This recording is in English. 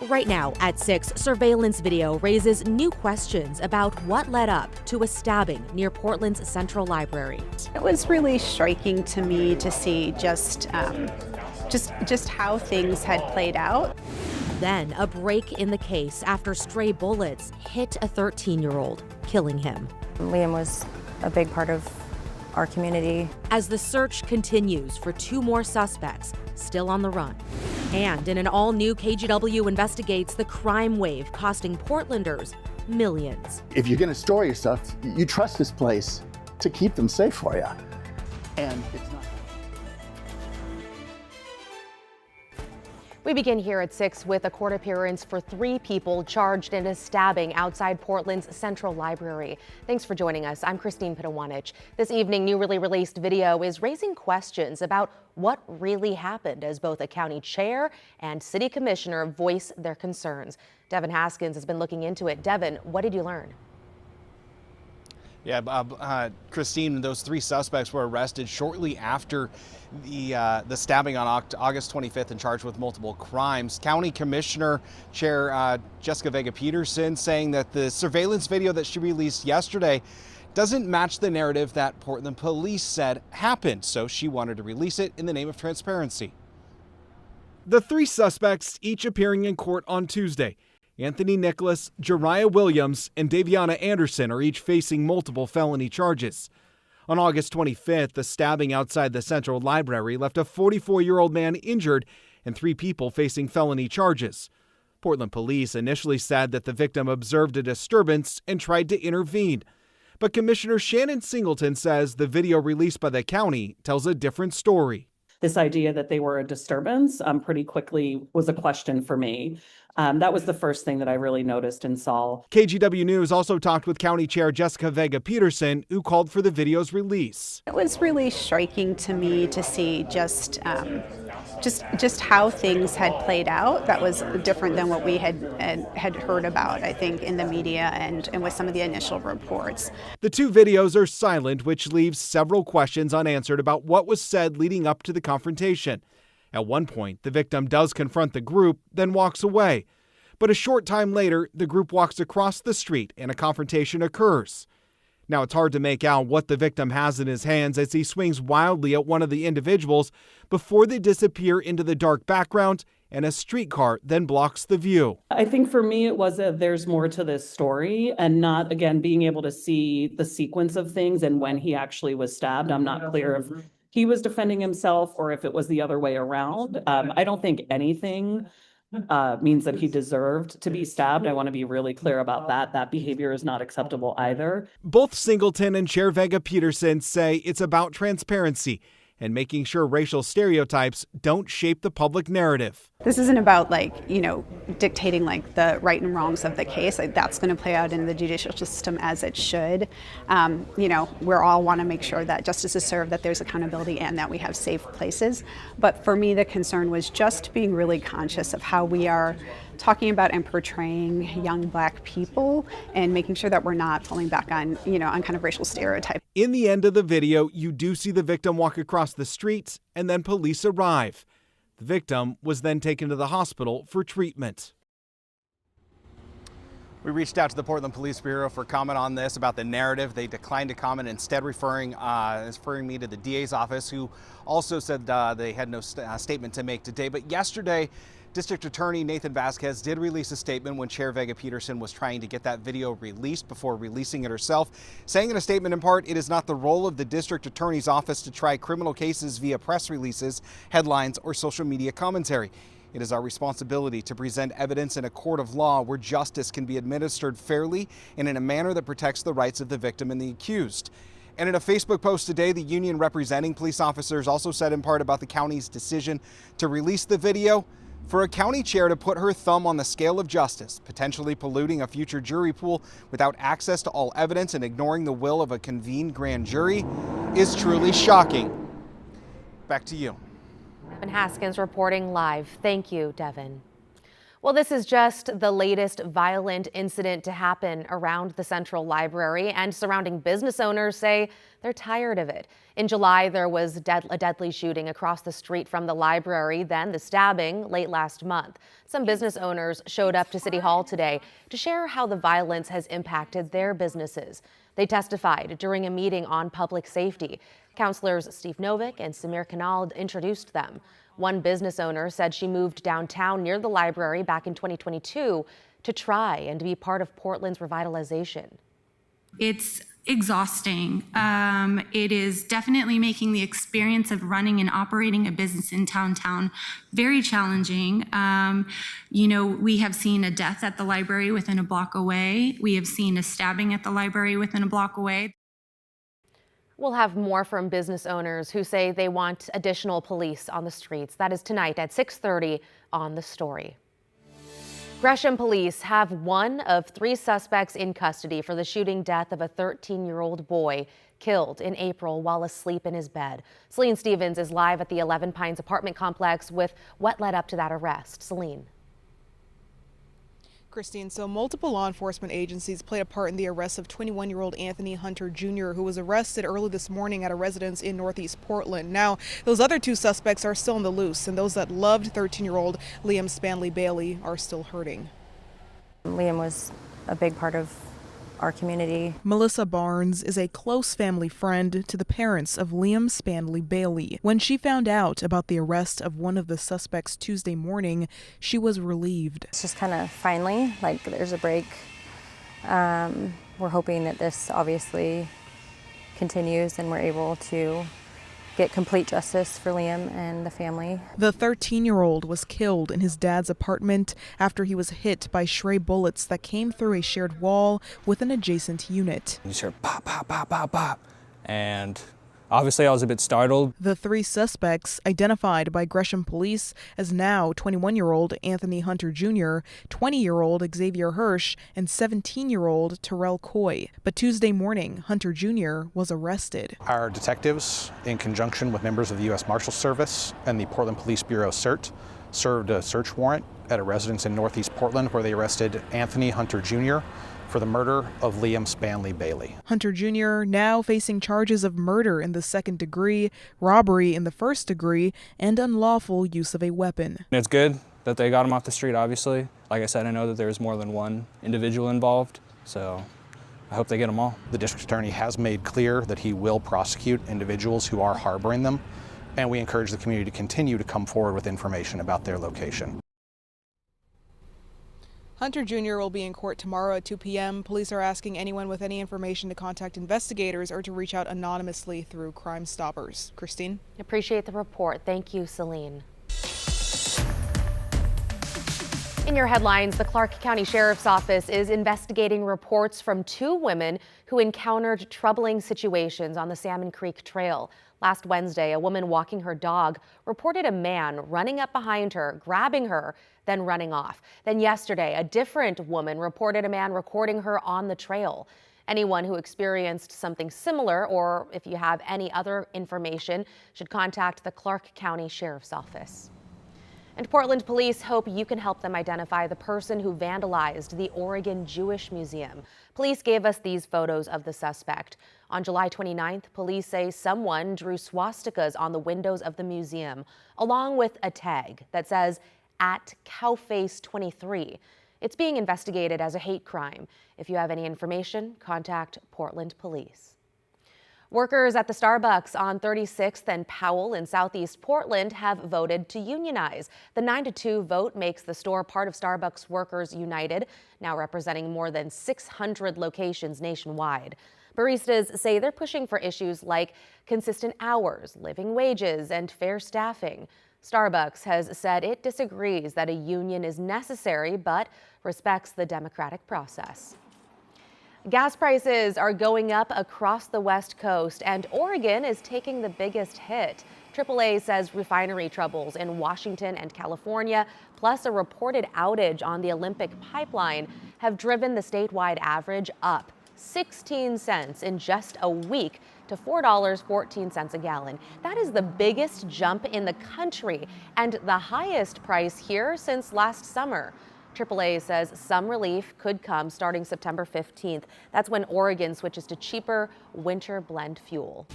Right now at 6, surveillance video raises new questions about what led up to a stabbing near Portland's Central Library. It was really striking to me to see just how things had played out. Then a break in the case after stray bullets hit a 13-year-old, killing him. Liam was a big part of our community. As the search continues for 2 more suspects still on the run. And in an all-new KGW investigates the crime wave costing Portlanders millions. If you're going to store your stuff, you trust this place to keep them safe for you. And it's not. We begin here at 6 with a court appearance for 3 people charged in a stabbing outside Portland's Central Library. Thanks for joining us. I'm Christine Pitawanich. This evening, newly released video is raising questions about what really happened as both a county chair and city commissioner voice their concerns. Devin Haskins has been looking into it. Devin, what did you learn? Yeah, Christine, those 3 suspects were arrested shortly after the stabbing on August 25th and charged with multiple crimes. County Commissioner Chair Jessica Vega-Peterson saying that the surveillance video that she released yesterday doesn't match the narrative that Portland police said happened, so she wanted to release it in the name of transparency. The 3 suspects each appearing in court on Tuesday. Anthony Nicholas, Jariah Williams, and Daviana Anderson are each facing multiple felony charges. On August 25th, the stabbing outside the Central Library left a 44-year-old man injured and 3 people facing felony charges. Portland police initially said that the victim observed a disturbance and tried to intervene. But Commissioner Shannon Singleton says the video released by the county tells a different story. This idea that they were a disturbance pretty quickly was a question for me. That was the first thing that I really noticed and saw. KGW News also talked with County Chair Jessica Vega-Peterson, who called for the video's release. It was really striking to me to see just how things had played out. That was different than what we had heard about, I think, in the media and with some of the initial reports. The 2 videos are silent, which leaves several questions unanswered about what was said leading up to the confrontation. At one point, the victim does confront the group, then walks away. But a short time later, the group walks across the street and a confrontation occurs. Now, it's hard to make out what the victim has in his hands as he swings wildly at one of the individuals before they disappear into the dark background and a streetcar then blocks the view. I think for me, it was there's more to this story and not, again, being able to see the sequence of things and when he actually was stabbed. I'm not clear if he was defending himself or if it was the other way around. I don't think anything means that he deserved to be stabbed. I want to be really clear about that. That behavior is not acceptable either. Both Singleton and Chair Vega-Peterson say it's about transparency and making sure racial stereotypes don't shape the public narrative. This isn't about dictating the right and wrongs of the case. That's going to play out in the judicial system as it should. We all want to make sure that justice is served, that there's accountability, and that we have safe places. But for me, the concern was just being really conscious of how we are talking about and portraying young Black people and making sure that we're not falling back on, on kind of racial stereotypes. In the end of the video, you do see the victim walk across the street and then police arrive. The victim was then taken to the hospital for treatment. We reached out to the Portland Police Bureau for comment on this about the narrative. They declined to comment, instead referring me to the DA's office, who also said they had no statement to make today. But yesterday, District Attorney Nathan Vasquez did release a statement when Chair Vega-Peterson was trying to get that video released before releasing it herself, saying in a statement in part, it is not the role of the District Attorney's office to try criminal cases via press releases, headlines, or social media commentary. It is our responsibility to present evidence in a court of law where justice can be administered fairly and in a manner that protects the rights of the victim and the accused. And in a Facebook post today, the union representing police officers also said in part about the county's decision to release the video. For a county chair to put her thumb on the scale of justice, potentially polluting a future jury pool without access to all evidence and ignoring the will of a convened grand jury, is truly shocking. Back to you. Devin Haskins reporting live. Thank you, Devin. Well, this is just the latest violent incident to happen around the Central Library, and surrounding business owners say they're tired of it. In July, there was a deadly shooting across the street from the library, then the stabbing late last month. Some business owners showed up to City Hall today to share how the violence has impacted their businesses. They testified during a meeting on public safety. Councilors Steve Novick and Samir Kanal introduced them. One business owner said she moved downtown near the library back in 2022 to try and be part of Portland's revitalization. It's exhausting. It is definitely making the experience of running and operating a business in downtown very challenging. We have seen a death at the library within a block away. We have seen a stabbing at the library within a block away. We'll have more from business owners who say they want additional police on the streets. That is tonight at 6:30 on The Story. Gresham police have one of 3 suspects in custody for the shooting death of a 13-year-old boy killed in April while asleep in his bed. Celine Stevens is live at the 11 Pines apartment complex with what led up to that arrest. Celine. Christine, so multiple law enforcement agencies played a part in the arrest of 21-year-old Anthony Hunter Jr., who was arrested early this morning at a residence in Northeast Portland. Now, those other 2 suspects are still on the loose, and those that loved 13-year-old Liam Spanley Bailey are still hurting. Liam was a big part of our community. Melissa Barnes is a close family friend to the parents of Liam Spanley Bailey. When she found out about the arrest of one of the suspects Tuesday morning, she was relieved. It's just kind of finally, like, there's a break. We're hoping that this obviously continues and we're able to get complete justice for Liam and the family. The 13-year-old was killed in his dad's apartment after he was hit by stray bullets that came through a shared wall with an adjacent unit. You just heard pop, pop, pop, pop, pop. And obviously I was a bit startled. The 3 suspects, identified by Gresham police as now 21-year-old Anthony Hunter Jr., 20-year-old Xavier Hirsch, and 17-year-old Terrell Coy. But Tuesday morning, Hunter Jr. was arrested. Our detectives, in conjunction with members of the U.S. Marshals Service and the Portland Police Bureau CERT, served a search warrant at a residence in Northeast Portland where they arrested Anthony Hunter Jr. for the murder of Liam Spanley Bailey. Hunter Jr. now facing charges of murder in the 2nd degree, robbery in the 1st degree, and unlawful use of a weapon. It's good that they got him off the street, obviously. Like I said, I know that there's more than one individual involved, so I hope they get them all. The district attorney has made clear that he will prosecute individuals who are harboring them, and we encourage the community to continue to come forward with information about their location. Hunter Jr. will be in court tomorrow at 2 p.m. Police are asking anyone with any information to contact investigators or to reach out anonymously through Crime Stoppers. Christine? Appreciate the report. Thank you, Celine. In your headlines, the Clark County Sheriff's Office is investigating reports from 2 women who encountered troubling situations on the Salmon Creek Trail. Last Wednesday, a woman walking her dog reported a man running up behind her, grabbing her, then running off. Then yesterday, a different woman reported a man recording her on the trail. Anyone who experienced something similar, or if you have any other information, should contact the Clark County Sheriff's Office. And Portland police hope you can help them identify the person who vandalized the Oregon Jewish Museum. Police gave us these photos of the suspect. On July 29th, police say someone drew swastikas on the windows of the museum, along with a tag that says @Cowface23. It's being investigated as a hate crime. If you have any information, contact Portland Police. Workers at the Starbucks on 36th and Powell in Southeast Portland have voted to unionize. The 9-2 vote makes the store part of Starbucks Workers United, now representing more than 600 locations nationwide. Baristas say they're pushing for issues like consistent hours, living wages, and fair staffing. Starbucks has said it disagrees that a union is necessary, but respects the democratic process. Gas prices are going up across the West Coast, and Oregon is taking the biggest hit. AAA says refinery troubles in Washington and California, plus a reported outage on the Olympic pipeline, have driven the statewide average up 16 cents in just a week to $4.14 a gallon. That is the biggest jump in the country and the highest price here since last summer. AAA says some relief could come starting September 15th. That's when Oregon switches to cheaper winter blend fuel.